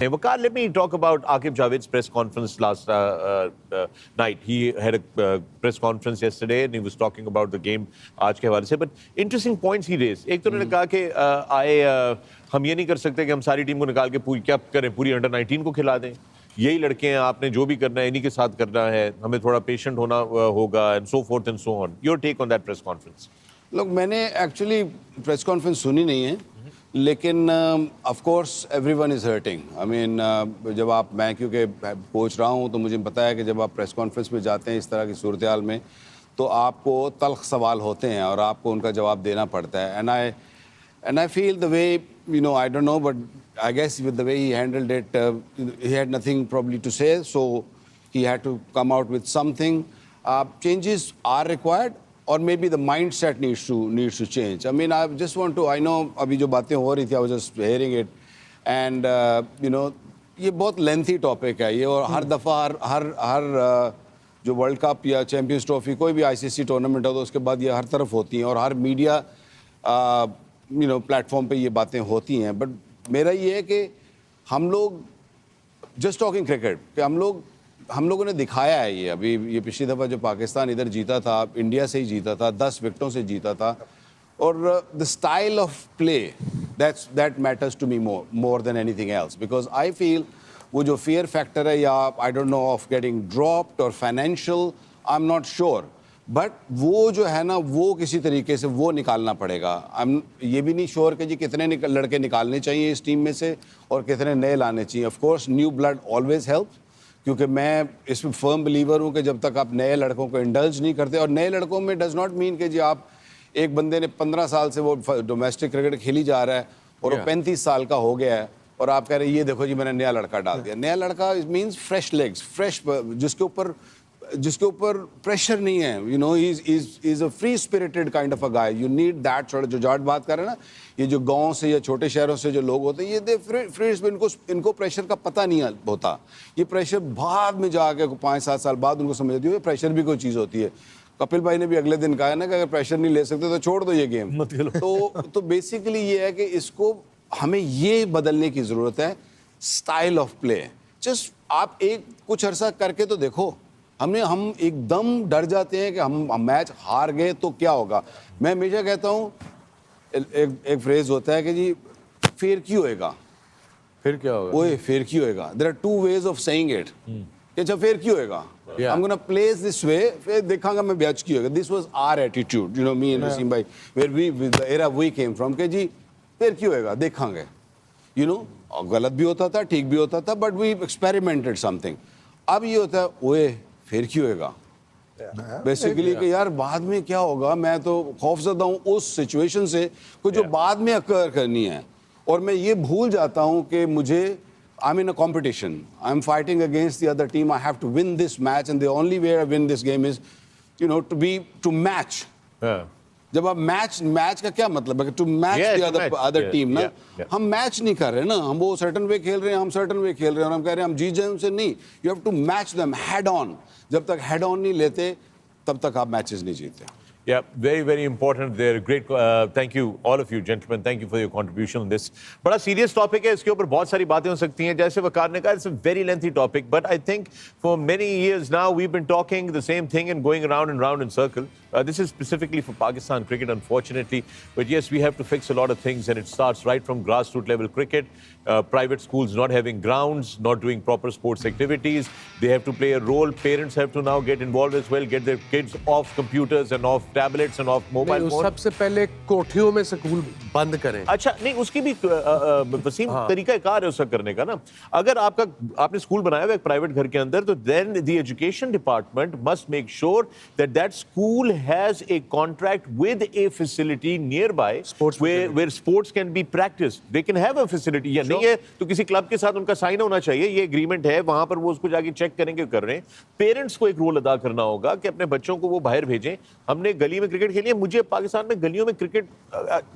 Hey, Waqar, let me talk about Aqib Javed's press conference last night. He had a press conference yesterday and he was talking about the game आज के हवाले से. But interesting points he raised. एक तो उन्होंने कहा कि हम ये नहीं कर सकते कि हम सारी टीम को निकाल के पूरी क्या करें, पूरी अंडर 19 को खिला दें. यही लड़के हैं, आपने जो भी करना है इन्हीं के साथ करना है, हमें थोड़ा पेशेंट होना होगा and so forth and so on. Your take on that press conference? लोग मैंने एक्चुअली प्रेस कॉन्फ्रेंस सुनी नहीं है, लेकिन of course everyone is hurting. I mean जब आप, मैं क्योंकि कोच रहा हूँ तो मुझे पता है कि जब आप प्रेस कॉन्फ्रेंस में जाते हैं इस तरह की सूरत हाल में तो आपको तल्ख सवाल होते हैं और आपको उनका जवाब देना पड़ता है. And I feel the way, you know, I don't know, but I guess with the way he handled it, he had nothing probably to say, so he had to come out with something. Changes are required, or maybe the mindset needs to change. I mean, I just want to, I know अभी जो बातें हो रही थी, I was just hearing it, and you know, ये बहुत lengthy topic है ये, और हर दफ़ा हर जो वर्ल्ड कप या चैम्पियंस ट्रॉफी कोई भी ICC टूर्नामेंट हो तो उसके बाद ये हर तरफ होती हैं और हर मीडिया यू नो प्लेटफॉर्म पे ये बातें होती हैं. बट मेरा ये है कि हम लोग जस्ट टॉकिंग क्रिकेट कि हम लोगों ने दिखाया है ये ये पिछली दफ़ा जो पाकिस्तान इधर जीता था, इंडिया से ही जीता था, 10 विकेटों से जीता था, और the style of play that matters to me more than anything else, because I feel वो जो फियर फैक्टर है या I don't know of getting dropped और financial, I am not sure, but वो जो है ना वो किसी तरीके से वो निकालना पड़ेगा. आई एम ये भी नहीं श्योर कि जी कितने लड़के निकालने चाहिए इस टीम में से और कितने नए लाने चाहिए. Of course new blood always help, क्योंकि मैं इसमें फर्म बिलीवर हूँ कि जब तक आप नए लड़कों को इंडल्ज नहीं करते, और नए लड़कों में डज नॉट मीन कि जी आप एक बंदे ने 15 साल से वो डोमेस्टिक क्रिकेट खेली जा रहा है और वो 35 साल का हो गया है और आप कह रहे हैं ये देखो जी मैंने नया लड़का डाल दिया. नया लड़का मीन्स फ्रेश लेग्स, फ्रेश, जिसके ऊपर प्रेशर नहीं है, you know, is a free spirited kind of a guy. You need that. जो जाट बात कर रहे हैं ना, ये जो गांव से या छोटे शहरों से जो लोग होते हैं, ये फ्री, इनको प्रेशर का पता नहीं होता. ये प्रेशर बाद में जाके 5-7 साल बाद उनको समझ आती है प्रेशर भी कोई चीज़ होती है. कपिल भाई ने भी अगले दिन कहा ना कि अगर प्रेशर नहीं ले सकते तो छोड़ दो ये गेम. तो बेसिकली ये है कि इसको हमें ये बदलने की ज़रूरत है, स्टाइल ऑफ प्ले. जस्ट आप एक कुछ अरसा करके तो देखो. हम एकदम डर जाते हैं कि हम मैच हार गए तो क्या होगा. मैं हमेशा कहता हूँ, एक फ्रेज होता है कि जी फिर क्यों होएगा, फिर क्या होगा, ओए फिर क्यों होएगा. There are 2 ways of saying it. अच्छा फिर क्यों होएगा, I am gonna place this way, फिर देखूंगा मैं बैच क्यों होएगा. This was our attitude, you know, me and Wasim भाई, where we with the era we came from, के जी फिर क्यों होएगा देखेंगे, यू नो. गलत भी होता था, ठीक भी होता था, बट वी एक्सपेरिमेंटेड समथिंग. अब ये होता है ओए फिर क्यों होएगा, बेसिकली कि यार बाद में क्या होगा. मैं तो खौफजदा हूँ उस सिचुएशन से को जो बाद में अकर करनी है, और मैं ये भूल जाता हूँ कि मुझे, I am in a competition, I am fighting against the other team, I have to win this match, and the only way I win this game is, you know, to match. जब आप match का क्या मतलब है, to match the other team ना. हम match नहीं कर रहे ना, हम वो सर्टन वे खेल रहे हैं, हम सर्टन वे खेल रहे हैं, और हम कह रहे हैं हम जीत जाए उनसे. नहीं, you have to match them head on. जब तक हेड ऑन नहीं लेते तब तक आप मैचेस नहीं जीतते. Yeah, very, very important there. Great. Thank you, all of you, gentlemen. Thank you for your contribution on this. बड़ा serious topic है, इसके ऊपर बहुत सारी बातें हो सकती हैं. जैसे वकार ने कहा, it's a very lengthy topic, but I think for many years now we've been talking the same thing and going around and round in circle. This is specifically for Pakistan cricket, unfortunately. But yes, we have to fix a lot of things, and it starts right from grassroots level cricket. Private schools not having grounds, not doing proper sports activities. They have to play a role. Parents have to now get involved as well, get their kids off computers and off tablets and off mobile phones. सबसे पहले कोठियों में school बंद करें. अच्छा, नहीं, उसकी भी वसीम तरीका कार है उसका करने का ना. अगर आपने स्कूल बनाया हुआ एक प्राइवेट घर के अंदर, तो then the education department must make sure that that school has a contract with a facility nearby where sports can be practiced. They can have a facility. या नहीं है तो किसी क्लब के साथ उनका साइन होना चाहिए, ये एग्रीमेंट है, वहां पर वो उसको जाके चेक करेंगे, कर रहे हैं. पेरेंट्स को एक रोल अदा करना होगा कि अपने बच्चों को वो बाहर भेजें. हमने गली में क्रिकेट खेली है. मुझे पाकिस्तान में गलियों में क्रिकेट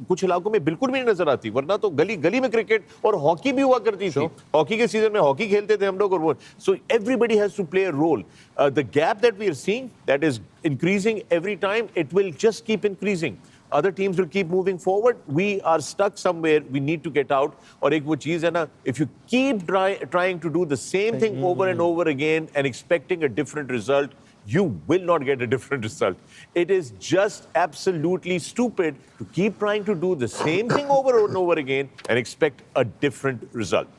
कुछ इलाकों में बिल्कुल भी नहीं नजर आती, वरना तो गली में क्रिकेट और हॉकी भी हुआ करती थी. हॉकी के सीजन में हॉकी खेलते थे हम लोग, और वो. So everybody has to play a role. The gap that we are seeing, that is increasing every time, it will just keep increasing. other teams will keep moving forward. We are stuck somewhere. We need to get out. और एक वो चीज़ है ना, if you keep trying to do the same thing over and over again and expecting a different result, you will not get a different result. It is just absolutely stupid to keep trying to do the same thing over and over again and expect a different result.